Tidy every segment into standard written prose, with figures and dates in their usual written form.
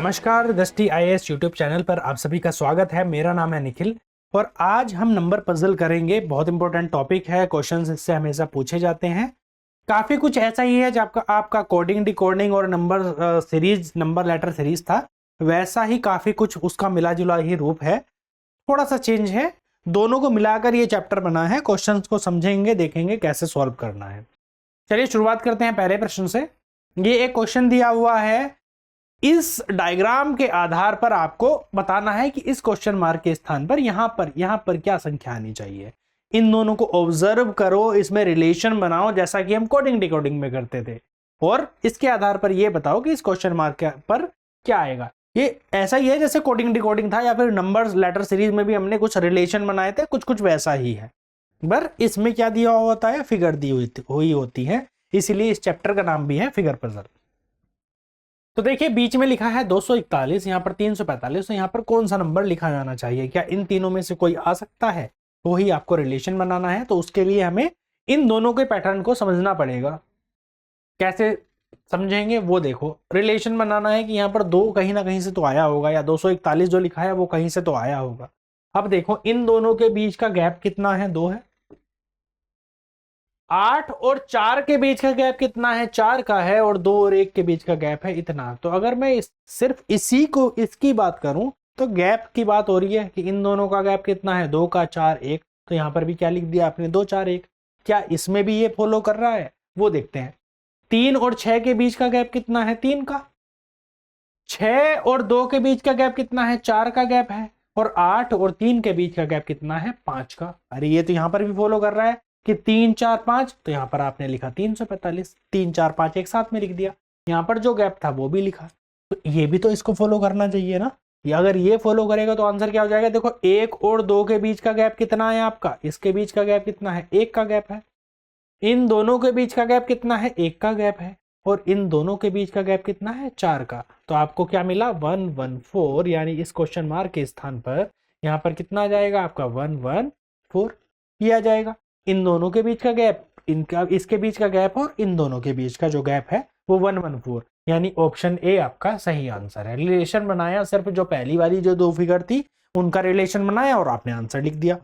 नमस्कार, दृष्टि IAS YouTube channel पर आप सभी का स्वागत है। मेरा नाम है निखिल और आज हम नंबर पजल करेंगे। बहुत इंपॉर्टेंट टॉपिक है, क्वेश्चंस इससे हमेशा पूछे जाते हैं। काफी कुछ ऐसा ही है जो आपका कोडिंग डिकोडिंग और number series, number letter series था, वैसा ही काफी कुछ उसका मिला जुला ही रूप है। थोड़ा सा चेंज है, दोनों को मिलाकर ये चैप्टर बना है। क्वेश्चंस को समझेंगे, देखेंगे कैसे सॉल्व करना है। चलिए शुरुआत करते हैं पहले प्रश्न से। ये एक क्वेश्चन दिया हुआ है, इस डायग्राम के आधार पर आपको बताना है कि इस क्वेश्चन मार्क के स्थान पर यहां पर क्या संख्या आनी चाहिए। इन दोनों को ऑब्जर्व करो, इसमें रिलेशन बनाओ जैसा कि हम कोडिंग डिकोडिंग में करते थे, और इसके आधार पर यह बताओ कि इस क्वेश्चन मार्क पर क्या आएगा। ये ऐसा ही है जैसे कोडिंग डिकोडिंग था, या फिर नंबर्स लेटर सीरीज में भी हमने कुछ रिलेशन बनाए थे, कुछ वैसा ही है। पर इसमें क्या दिया होता है, फिगर दी हुई होती है, इसीलिए इस चैप्टर का नाम भी है फिगर पजल। तो देखिए बीच में लिखा है 241, यहाँ पर 345, तो यहाँ पर कौन सा नंबर लिखा जाना चाहिए, क्या इन तीनों में से कोई आ सकता है, तो ही आपको रिलेशन बनाना है। तो उसके लिए हमें इन दोनों के पैटर्न को समझना पड़ेगा। कैसे समझेंगे वो देखो। रिलेशन बनाना है कि यहाँ पर 2 कहीं ना कहीं से तो आया होगा, या 241 जो लिखा है वो कहीं से तो आया होगा। अब देखो इन दोनों के बीच का गैप कितना है, 2 है। 8 और 4 के बीच का गैप कितना है, 4 का है, और 2 और 1 के बीच का गैप है इतना। तो अगर मैं सिर्फ इसकी बात करूं तो गैप की बात हो रही है कि इन दोनों का गैप कितना है, 2 का, 4, 1। तो यहां पर भी क्या लिख दिया आपने, 2, 4, 1। क्या इसमें भी ये फॉलो कर रहा है, वो देखते हैं। 3 और 6 के बीच का गैप कितना है, 3 का। 6 और 2 के बीच का गैप कितना है, 4 का गैप है। और 8 और 3 के बीच का गैप कितना है, 5 का। अरे ये तो यहां पर भी फॉलो कर रहा है कि 3, 4, 5, तो यहां पर आपने लिखा 345, 3, 4, 5 एक साथ में लिख दिया। यहां पर जो गैप था वो भी लिखा, तो ये भी तो इसको फॉलो करना चाहिए ना। अगर ये फॉलो करेगा तो आंसर क्या हो जाएगा। देखो 1 और 2 के बीच का गैप कितना है आपका, इसके बीच का गैप कितना है, 1 का गैप है। इन दोनों के बीच का गैप कितना है, 1 का गैप है। और इन दोनों के बीच का गैप कितना है, 4 का। तो आपको क्या मिला, 114, यानी इस क्वेश्चन मार्क के स्थान पर यहां पर कितना आ जाएगा आपका, 114 ये आ जाएगा। इन दोनों के बीच का गैप, इनका इसके बीच का गैप और इन दोनों के बीच का जो गैप है वो 114, यानी ऑप्शन ए आपका सही आंसर है। रिलेशन बनाया, सिर्फ जो पहली वाली जो 2 फिगर थी उनका रिलेशन बनाया और आपने आंसर लिख दिया।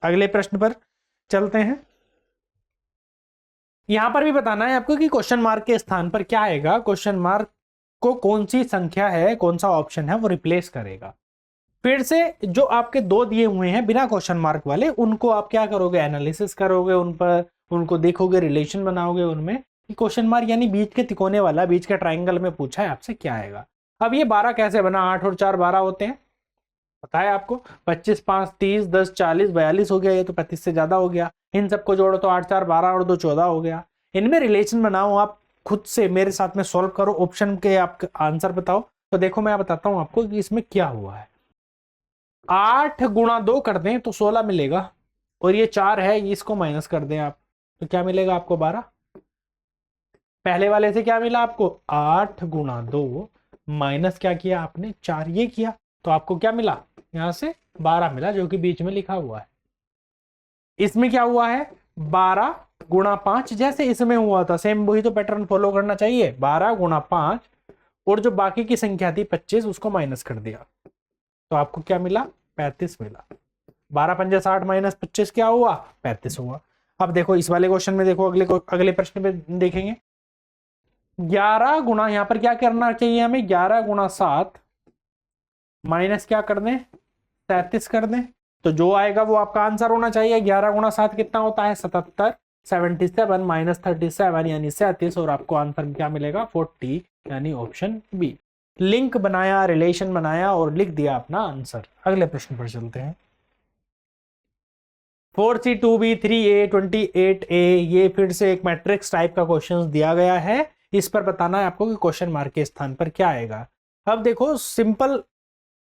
अगले प्रश्न पर चलते हैं। यहां पर भी बताना है आपको कि क्वेश्चन मार्क के स्थान पर क्या आएगा, क्वेश्चन मार्क को कौन सी संख्या है, कौन सा ऑप्शन है वो रिप्लेस करेगा। फिर से जो आपके 2 दिए हुए हैं बिना क्वेश्चन मार्क वाले, उनको आप क्या करोगे, एनालिसिस करोगे, उन पर उनको देखोगे, रिलेशन बनाओगे उनमें कि क्वेश्चन मार्क यानी बीच के तिकोने वाला, बीच के ट्राइंगल में पूछा है आपसे क्या आएगा। अब ये 12 कैसे बना, 8 और 4 12 होते हैं, पता है आपको। 25, 5, 30, 10, 40, 42 हो गया, ये तो 35 से ज्यादा हो गया। इन सबको जोड़ो तो 8, 4, 12 और 2 14 हो गया। इनमें रिलेशन बनाओ, आप खुद से मेरे साथ में सॉल्व करो, ऑप्शन के आप आंसर बताओ। तो देखो मैं बताता हूं आपको कि इसमें क्या हुआ है। 8 गुणा 2 कर दें तो 16 मिलेगा, और ये 4 है, इसको माइनस कर दें आप तो क्या मिलेगा आपको, 12। पहले वाले से क्या मिला आपको, 8 गुणा 2 माइनस क्या किया आपने, 4 ये किया, तो आपको क्या मिला, यहां से 12 मिला, जो कि बीच में लिखा हुआ है। इसमें क्या हुआ है, 12 गुणा 5, जैसे इसमें हुआ था सेम वही तो पैटर्न फॉलो करना चाहिए। 12 गुणा 5, और जो बाकी की संख्या थी 25, उसको माइनस कर दिया, तो आपको क्या मिला, 35 मिला। 12 पंजे 60 माइनस 25 क्या हुआ, 35 हुआ। अब देखो इस वाले क्वेश्चन में देखो, अगले प्रश्न में देखेंगे। 11 गुणा, यहां पर क्या करना चाहिए हमें, 11 गुणा 7 माइनस क्या कर दें, 37 कर दें, तो जो आएगा वो आपका आंसर होना चाहिए। 11 गुणा 7 कितना होता है, 77, 77 माइनस 37 यानी 37, और आपको आंसर क्या मिलेगा, 40, यानी ऑप्शन बी। लिंक बनाया, रिलेशन बनाया और लिख दिया अपना आंसर। अगले प्रश्न पर चलते हैं। 4C 2B 3A 28A, ये फिर से एक मैट्रिक्स टाइप का क्वेश्चन दिया गया है। इस पर बताना है आपको कि क्वेश्चन मार्क के स्थान पर क्या आएगा। अब देखो सिंपल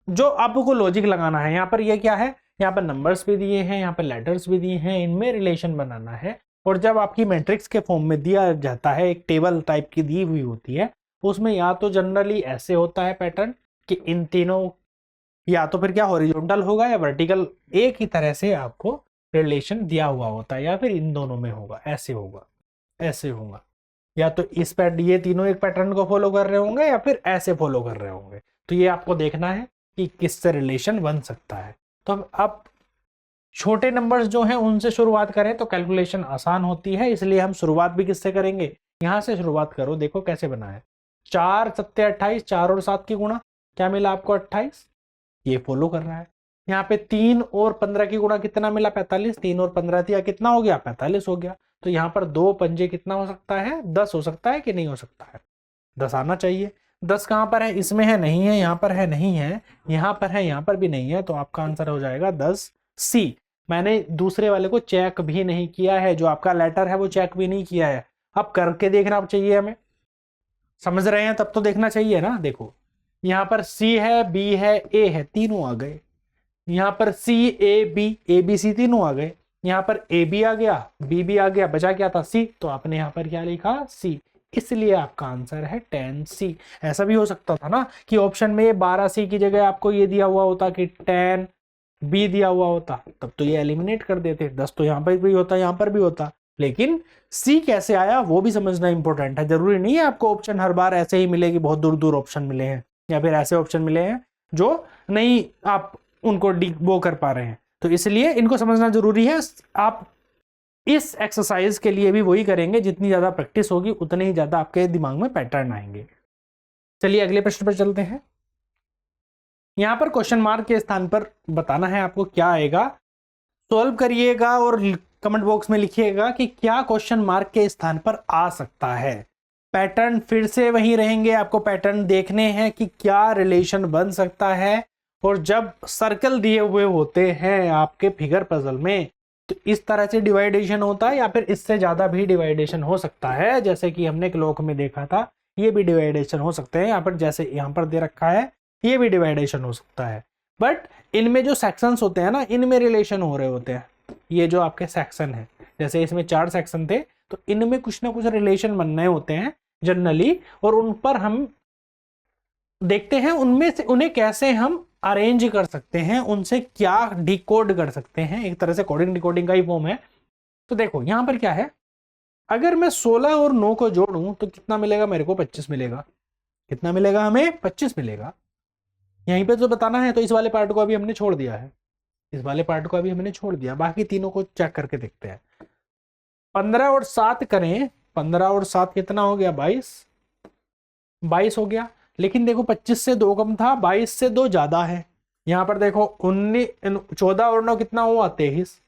जो आपको लॉजिक लगाना है, यहाँ पर ये क्या है, यहाँ पर नंबर्स भी दिए हैं, यहाँ पर लेटर्स भी दिए हैं, इनमें रिलेशन बनाना है। और जब आपकी मैट्रिक्स के फॉर्म में दिया जाता है, एक टेबल टाइप की दी हुई होती है, उसमें या तो जनरली ऐसे होता है पैटर्न कि इन तीनों, या तो फिर क्या हॉरिजॉन्टल होगा या वर्टिकल, एक ही तरह से आपको रिलेशन दिया हुआ होता है, या फिर इन दोनों में होगा, ऐसे होगा, ऐसे होगा, या तो इस ये तीनों एक पैटर्न को फॉलो कर रहे होंगे या फिर ऐसे फॉलो कर रहे होंगे। तो ये आपको देखना है कि किससे रिलेशन बन सकता है। तो अब छोटे नंबर्स जो हैं उनसे शुरुआत करें तो कैलकुलेशन आसान होती है, इसलिए हम शुरुआत भी किससे करेंगे, यहां से शुरुआत करो। देखो कैसे बना है, 4 सत्ते 28, 4 और 7 की गुणा, क्या मिला आपको 28, ये फॉलो कर रहा है। यहाँ पे 3 और 15 की गुणा कितना मिला 45, 3 और 15 दिया कितना हो गया 45 हो गया। तो यहाँ पर 2 पंजे कितना हो सकता है 10 हो सकता है कि नहीं हो सकता है, 10 आना चाहिए। 10 कहाँ पर है, इसमें है नहीं है, यहाँ पर है नहीं है, यहाँ पर है यहाँ पर भी नहीं है, तो आपका आंसर हो जाएगा 10 सी। मैंने दूसरे वाले को चेक भी नहीं किया है, जो आपका लेटर है वो चेक भी नहीं किया है, अब करके देखना चाहिए हमें, समझ रहे हैं तब तो देखना चाहिए ना। देखो यहाँ पर सी है, बी है, ए है, तीनों आ गए। यहाँ पर सी ए बी सी तीनों आ गए। यहाँ पर ए बी आ गया, बी भी आ गया, बचा क्या था सी, तो आपने यहाँ पर क्या लिखा सी, इसलिए आपका आंसर है 10 सी। ऐसा भी हो सकता था ना कि ऑप्शन में 12 सी की जगह आपको ये दिया हुआ होता कि 10 बी दिया हुआ होता, तब तो ये एलिमिनेट कर देते, 10 तो यहाँ पर भी होता यहाँ पर भी होता, लेकिन सी कैसे आया वो भी समझना इंपॉर्टेंट है। जरूरी नहीं है आपको ऑप्शन हर बार ऐसे ही मिले कि बहुत दूर दूर ऑप्शन मिले हैं, या फिर ऐसे ऑप्शन मिले हैं जो नहीं आप उनको वो कर पा रहे हैं, तो इसलिए इनको समझना जरूरी है। आप इस एक्सरसाइज के लिए भी वही करेंगे, जितनी ज्यादा प्रैक्टिस होगी उतने ही ज्यादा आपके दिमाग में पैटर्न आएंगे। चलिए अगले प्रश्न पर चलते हैं। यहां पर क्वेश्चन मार्क के स्थान पर बताना है आपको क्या आएगा, सॉल्व करिएगा और कमेंट बॉक्स में लिखिएगा कि क्या क्वेश्चन मार्क के स्थान पर आ सकता है। पैटर्न फिर से वही रहेंगे, आपको पैटर्न देखने हैं कि क्या रिलेशन बन सकता है, और जब सर्कल दिए हुए होते हैं आपके फिगर पजल में तो इस तरह से डिवाइडेशन होता है, या फिर इससे ज्यादा भी डिवाइडेशन हो सकता है, जैसे कि हमने क्लॉक में देखा था, ये भी डिवाइडेशन हो सकते हैं। यहाँ पर जैसे यहाँ पर दे रखा है ये भी डिवाइडेशन हो सकता है, बट इनमें जो सेक्शंस होते हैं ना इनमें रिलेशन हो रहे होते हैं। ये जो आपके सेक्शन है, जैसे इसमें 4 सेक्शन थे तो इनमें कुछ ना कुछ रिलेशन बनने होते हैं जनरली, और उन पर हम देखते हैं उनमें से उन्हें कैसे हम अरेंज कर सकते हैं, उनसे क्या डिकोड कर सकते हैं, एक तरह से कोडिंग डिकोडिंग का ही फॉर्म है। तो देखो यहां पर क्या है, अगर मैं 16 और 9 को जोड़ूं तो कितना मिलेगा मेरे को 25 मिलेगा, कितना मिलेगा हमें 25 मिलेगा। यहीं पे तो बताना है, तो इस वाले पार्ट को अभी हमने छोड़ दिया है, इस वाले पार्ट को अभी हमने छोड़ दिया, बाकी तीनों को चेक करके देखते हैं। 15 और 7 करें, 15 और 7 कितना हो गया 22 हो गया, लेकिन देखो 25 से 2 कम था, 22 से 2 ज्यादा है। यहां पर देखो 14 और 9 कितना हुआ 23,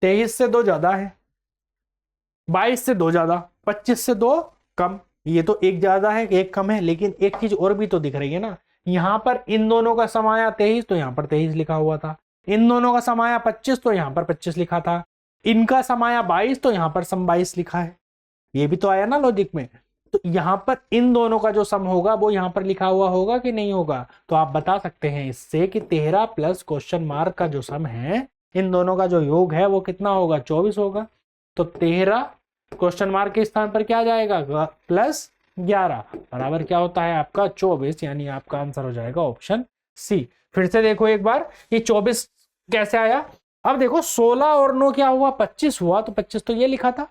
23 से 2 ज्यादा है, 22 से 2 ज्यादा, 25 से 2 कम, ये तो एक ज्यादा है एक कम है, लेकिन एक चीज और भी तो दिख रही है ना, यहां पर इन दोनों का सम आया 23 तो यहां पर 23 लिखा हुआ था, इन दोनों का सम आया 25 तो यहां पर 25 लिखा था, इनका सम आया 22 तो यहां पर सम 22 लिखा है, ये भी तो आया ना लॉजिक में। तो यहां पर इन दोनों का जो सम होगा वो यहां पर लिखा हुआ होगा कि नहीं होगा, तो आप बता सकते हैं इससे कि 13 प्लस क्वेश्चन मार्क का जो सम है इन दोनों का जो योग है वो कितना होगा 24 होगा। तो 13 क्वेश्चन मार्क के स्थान पर क्या आ जाएगा प्लस 11 बराबर क्या होता है आपका 24, यानी आपका आंसर हो जाएगा ऑप्शन सी। फिर से देखो एक बार ये 24 कैसे आया, अब देखो 16 और 9 क्या हुआ 25 हुआ, तो 25 तो ये लिखा था,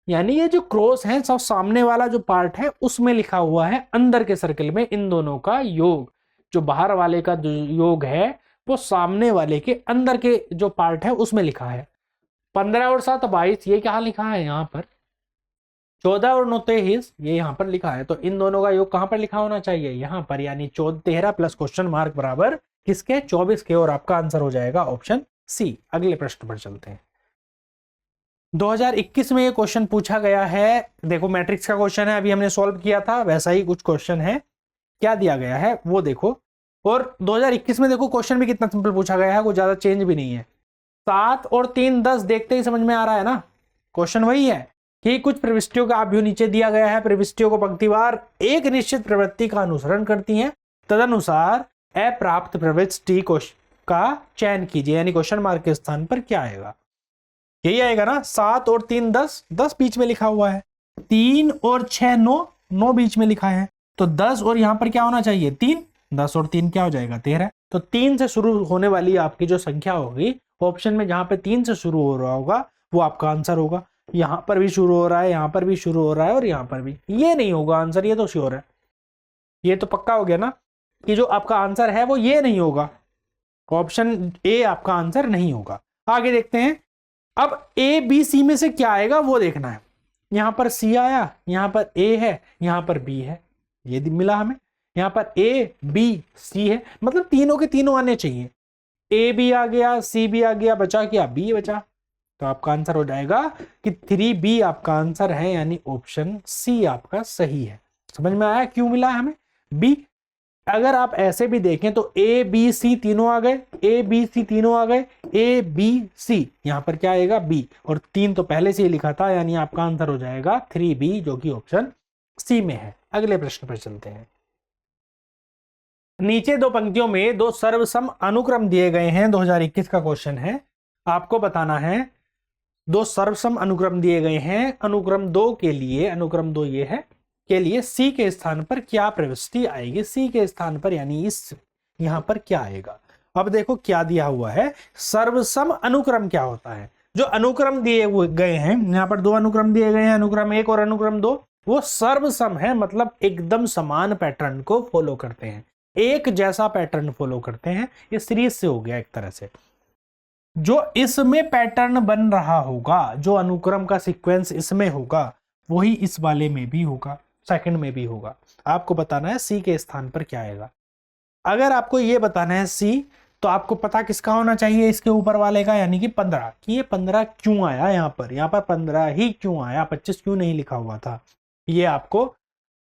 यानी ये जो क्रॉस है सब सामने वाला जो पार्ट है उसमें लिखा हुआ है, अंदर के सर्कल में इन दोनों का योग, जो बाहर वाले का जो योग है वो सामने वाले के अंदर के जो पार्ट है उसमें लिखा है। 15 और 7 22, ये क्या लिखा है यहाँ पर, 14 और 9 23 ये यहाँ पर लिखा है, तो इन दोनों का योग कहाँ पर लिखा होना चाहिए यहाँ पर, यानी 13 प्लस क्वेश्चन मार्क बराबर किसके 24 के, और आपका आंसर हो जाएगा ऑप्शन सी। अगले प्रश्न पर चलते हैं। 2021 में ये क्वेश्चन पूछा गया है, देखो मैट्रिक्स का क्वेश्चन है, अभी हमने सॉल्व किया था वैसा ही कुछ क्वेश्चन है, क्या दिया गया है वो देखो, और 2021 में देखो क्वेश्चन भी कितना सिंपल पूछा गया है, कोई ज्यादा चेंज भी नहीं है। 7 और 3 10 देखते ही समझ में आ रहा है ना, क्वेश्चन वही है कि कुछ प्रविष्टियों का व्यू नीचे दिया गया है, प्रविष्टियों को पंक्तिवार एक निश्चित प्रवृत्ति का अनुसरण करती हैं, तदनुसार अप्राप्त प्रविष्टि का चयन कीजिए, यानी क्वेश्चन मार्क के स्थान पर क्या आएगा, यही आएगा ना। 7 और 3 10 10 बीच में लिखा हुआ है, 3 और 6 9 9 बीच में लिखा है, तो 10 और यहां पर क्या होना चाहिए 3, 10 और 3 क्या हो जाएगा 13, तो 3 से शुरू होने वाली आपकी जो संख्या होगी ऑप्शन में जहां पे 3 से शुरू हो रहा होगा वो आपका आंसर होगा। यहां पर भी शुरू हो रहा है, यहां पर भी शुरू हो रहा है, और यहां पर भी, ये नहीं होगा आंसर, ये तो श्योर है, ये तो पक्का हो गया ना। कि जो आपका आंसर है वो ये नहीं होगा, ऑप्शन ए आपका आंसर नहीं होगा। आगे देखते हैं। अब ए बी सी में से क्या आएगा वो देखना है। यहां पर सी आया, यहां पर ए है, यहां पर बी है, ये मिला हमें। यहां पर ए बी सी है, मतलब तीनों के तीनों आने चाहिए। ए भी आ गया, सी भी आ गया, बचा क्या, बी बचा। तो आपका आंसर हो जाएगा कि 3B आपका आंसर है, यानी ऑप्शन सी आपका सही है। समझ में आया क्यों मिला है हमें बी। अगर आप ऐसे भी देखें तो ए बी सी तीनों आ गए, ए बी सी तीनों आ गए, ए बी सी, यहां पर क्या आएगा बी, और 3 तो पहले से ही लिखा था, यानी आपका आंसर हो जाएगा 3B, जो कि ऑप्शन सी में है। अगले प्रश्न पर चलते हैं। नीचे दो पंक्तियों में दो सर्वसम अनुक्रम दिए गए हैं, 2021 का क्वेश्चन है। आपको बताना है, दो सर्वसम अनुक्रम दिए गए हैं, अनुक्रम 2 के लिए, अनुक्रम 2 ये है के लिए सी के स्थान पर क्या प्रविष्टि आएगी, सी के स्थान पर, यानी इस यहां पर क्या आएगा। अब देखो क्या दिया हुआ है, सर्वसम अनुक्रम क्या होता है। जो अनुक्रम दिए गए हैं, यहां पर 2 अनुक्रम दिए गए हैं, अनुक्रम 1 और अनुक्रम 2, वो सर्वसम है, मतलब एकदम समान पैटर्न को फॉलो करते हैं, एक जैसा पैटर्न फॉलो करते हैं। ये सीरीज से हो गया एक तरह से। जो इसमें पैटर्न बन रहा होगा, जो अनुक्रम का सीक्वेंस इसमें होगा, वही इस वाले में भी होगा, सेकंड में भी होगा। आपको बताना है सी के स्थान पर क्या आएगा। अगर आपको ये बताना है सी, तो आपको पता किसका होना चाहिए, इसके ऊपर वाले का, यानी कि 15, कि ये 15 क्यों आया यहाँ पर 15 ही क्यों आया, 25 क्यों नहीं लिखा हुआ था। ये आपको,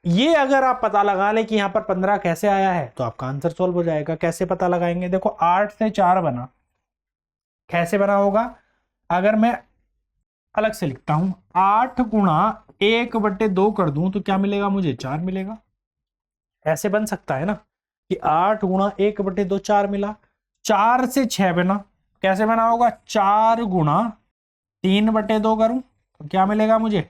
ये अगर आप पता लगा लें कि यहाँ पर 15 कैसे आया है, तो आपका आंसर सॉल्व हो जाएगा। कैसे पता लगाएंगे, देखो 8 से 4 बना, कैसे बना होगा, अगर मैं अलग से लिखता हूं, 8 गुणा 1/2 कर दूं तो क्या मिलेगा मुझे, 4 मिलेगा। ऐसे बन सकता है ना कि 8 गुणा 1/2 4 मिला। 4 से 6 बना, कैसे बना होगा, 4 गुणा 3/2 करूं तो क्या मिलेगा मुझे,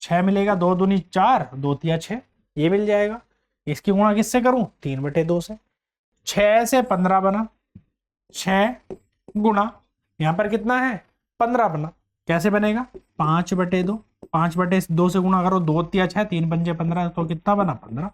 6 मिलेगा। 2 दूनी 4, 2 तिया 6, ये मिल जाएगा। इसकी गुणा किससे करूं, 3/2 से। 6 से 15 बना, 6 गुणा यहां पर कितना है, 15 बना, कैसे बनेगा, 5/2, 5/2 से गुणा करो, 2 तिया 6, 3 पंजे 15, तो कितना बना 15।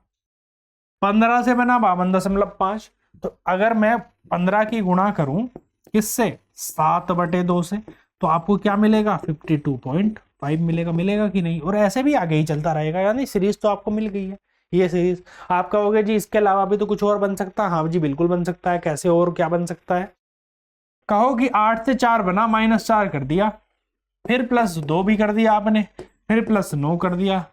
15 से बना 52.5। तो अगर मैं 15 की गुणा करूं किससे, 7/2 से, तो आपको क्या मिलेगा, 52.5 मिलेगा। मिलेगा कि नहीं, और ऐसे भी आगे ही चलता रहेगा, यानी सीरीज तो आपको मिल गई है। ये सीरीज आप कहोगे जी इसके अलावा भी तो कुछ और बन सकता है। हाँ जी बिल्कुल बन सकता है। कैसे और क्या बन सकता है, कहो कि 8 से 4 बना, -4 कर दिया, फिर +2 भी कर दिया आपने, फिर +9 कर दिया,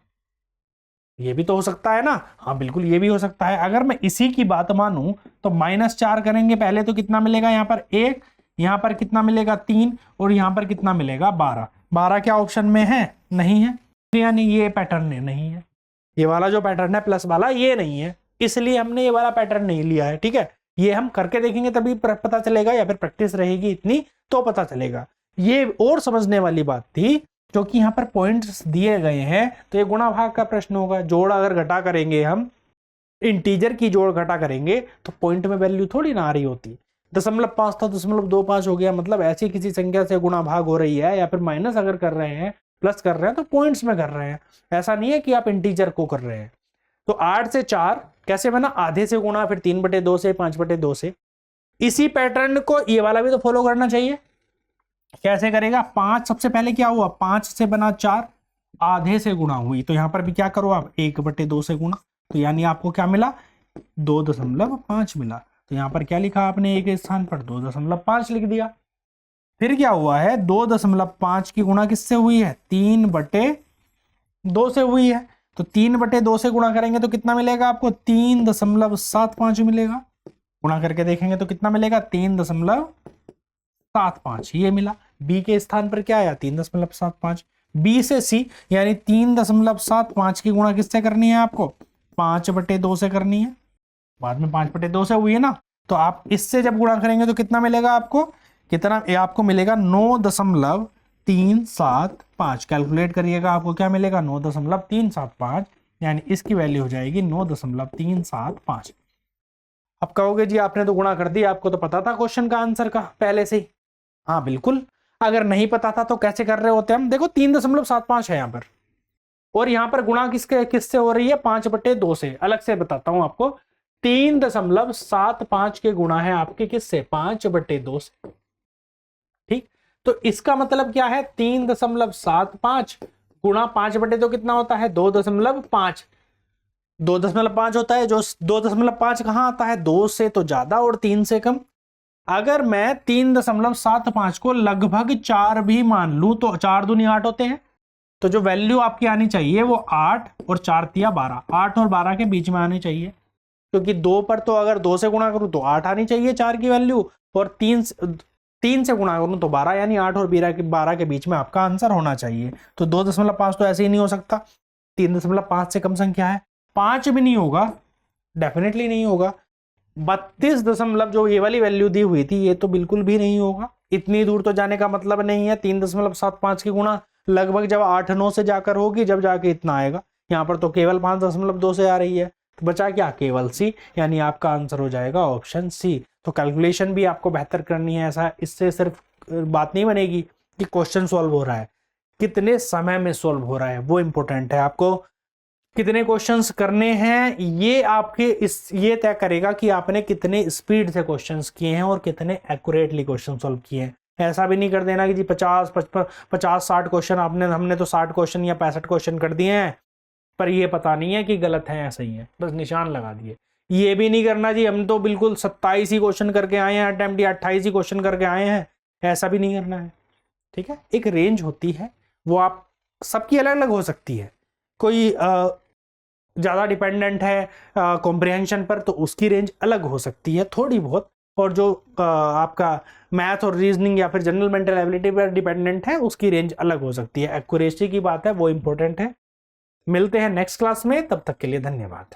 ये भी तो हो सकता है ना। हाँ बिल्कुल ये भी हो सकता है। अगर मैं इसी की बात मानूं तो -4 करेंगे पहले, तो कितना मिलेगा यहाँ पर 1, यहाँ पर कितना मिलेगा 3, और यहाँ पर कितना मिलेगा 12। 12 क्या ऑप्शन में है, नहीं है, यानी ये पैटर्न नहीं है। ये वाला जो पैटर्न है प्लस वाला, ये नहीं है, इसलिए हमने ये वाला पैटर्न नहीं लिया है। ठीक है, ये हम करके देखेंगे तभी पता चलेगा, या फिर प्रैक्टिस रहेगी इतनी तो पता चलेगा। ये और समझने वाली बात थी, क्योंकि यहाँ पर पॉइंट्स दिए गए हैं, तो ये गुणा भाग का प्रश्न होगा। जोड़ अगर घटा करेंगे हम, इंटीजर की जोड़ घटा करेंगे, तो पॉइंट में वैल्यू थोड़ी ना आ रही होती। 0.5 था, 0.25 हो गया, मतलब ऐसी किसी संख्या से गुणा भाग हो रही है, या फिर माइनस अगर कर रहे हैं, प्लस कर रहे हैं, तो पॉइंट्स में कर रहे हैं। ऐसा नहीं है कि आप इंटीजर को कर रहे हैं। तो 8 से 4 कैसे बना, आधे से गुणा, फिर 3/2 से, 5/2 से। इसी पैटर्न को ये वाला भी तो फॉलो करना चाहिए। कैसे करेगा, 5 सबसे पहले क्या हुआ, 5 से बना 4, आधे से गुणा हुई, तो यहां पर भी क्या करो आप, 1/2 से गुणा, तो यानी आपको क्या मिला, 2.5 मिला। तो यहां पर क्या लिखा आपने, एक स्थान पर 2.5 लिख दिया। फिर क्या हुआ है, 2.5 की गुणा किससे हुई है, 3/2 से हुई है। तो 3/2 से गुणा करेंगे तो कितना मिलेगा आपको, 3.75 मिलेगा। गुणा करके देखेंगे तो कितना मिलेगा, 3.75, ये मिला। बी के स्थान पर क्या आया, 3.75। बी से सी, यानी 3.75 की गुणा किससे करनी है आपको, 5/2 से करनी है। बाद में 5/2 से हुई है ना, तो आप इससे जब गुणा करेंगे तो कितना मिलेगा आपको, कितना, ये आपको मिलेगा 9.375। कैलकुलेट करिएगा, आपको क्या मिलेगा, 9.375, यानी इसकी वैल्यू हो जाएगी 9.375। अब कहोगे जी आपने तो गुणा कर दिया, आपको तो पता था क्वेश्चन का आंसर का पहले से ही। हाँ बिल्कुल, अगर नहीं पता था तो कैसे कर रहे होते हम, देखो 3.75 है यहाँ पर, और यहाँ पर गुणा किससे हो रही है, 5/2 से। अलग से बताता हूं आपको, 3.75 के गुणा है आपके किससे, 5/2 से। ठीक, तो इसका मतलब क्या है, 3.75 गुणा 5/2 कितना होता है, 2.5। 2.5 होता है, जो 2.5 कहां आता है, 2 से तो ज्यादा और 3 से कम। अगर मैं 3.75 को लगभग 4 भी मान लूं तो 4 दूनी 8 होते हैं, तो जो वैल्यू आपकी आनी चाहिए वो 8 और 4 तिया 12, 8 और 12 के बीच में आनी चाहिए, क्योंकि 2 पर तो अगर 2 से गुणा करूं तो 8 आनी चाहिए 4 की वैल्यू, और 3 से गुणा करूं तो 12, यानी 8 और 12 के बीच में आपका आंसर होना चाहिए। तो 2.5 तो ऐसे ही नहीं हो सकता, 3.5 से कम संख्या है, 5 भी नहीं होगा, डेफिनेटली नहीं होगा। 32 दशमलव जो ये वाली वैल्यू दी हुई थी ये तो बिल्कुल भी नहीं होगा, इतनी दूर तो जाने का मतलब नहीं है। 3.75 की गुणा लगभग जब 8-9 से जाकर होगी जब जाके इतना आएगा, यहाँ पर तो केवल 5.2 से आ रही है, तो बचा क्या, केवल सी, यानी आपका आंसर हो जाएगा ऑप्शन सी। तो कैलकुलेशन भी आपको बेहतर करनी है, ऐसा इससे सिर्फ बात नहीं बनेगी कि क्वेश्चन सॉल्व हो रहा है, कितने समय में सॉल्व हो रहा है वो इंपॉर्टेंट है। आपको कितने क्वेश्चंस करने हैं ये आपके ये तय करेगा कि आपने कितने स्पीड से क्वेश्चंस किए हैं और कितने एक्यूरेटली क्वेश्चन सॉल्व किए हैं। ऐसा भी नहीं कर देना कि जी 50-60 क्वेश्चन हमने तो 60 क्वेश्चन या 65 क्वेश्चन कर दिए हैं, पर ये पता नहीं है कि गलत है या सही है, बस निशान लगा दिए। ये भी नहीं करना जी हम तो बिल्कुल 27 ही क्वेश्चन करके आए हैं अटेम्प्ट, या 28 ही क्वेश्चन करके आए हैं, ऐसा भी नहीं करना है। ठीक है, एक रेंज होती है, वो आप सबकी अलग अलग हो सकती है, कोई ज़्यादा डिपेंडेंट है कॉम्प्रिहेंशन पर तो उसकी रेंज अलग हो सकती है थोड़ी बहुत, और जो आपका मैथ और रीजनिंग या फिर जनरल मेंटल एबिलिटी पर डिपेंडेंट है उसकी रेंज अलग हो सकती है। एक्यूरेसी की बात है वो इंपॉर्टेंट है। मिलते हैं नेक्स्ट क्लास में, तब तक के लिए धन्यवाद।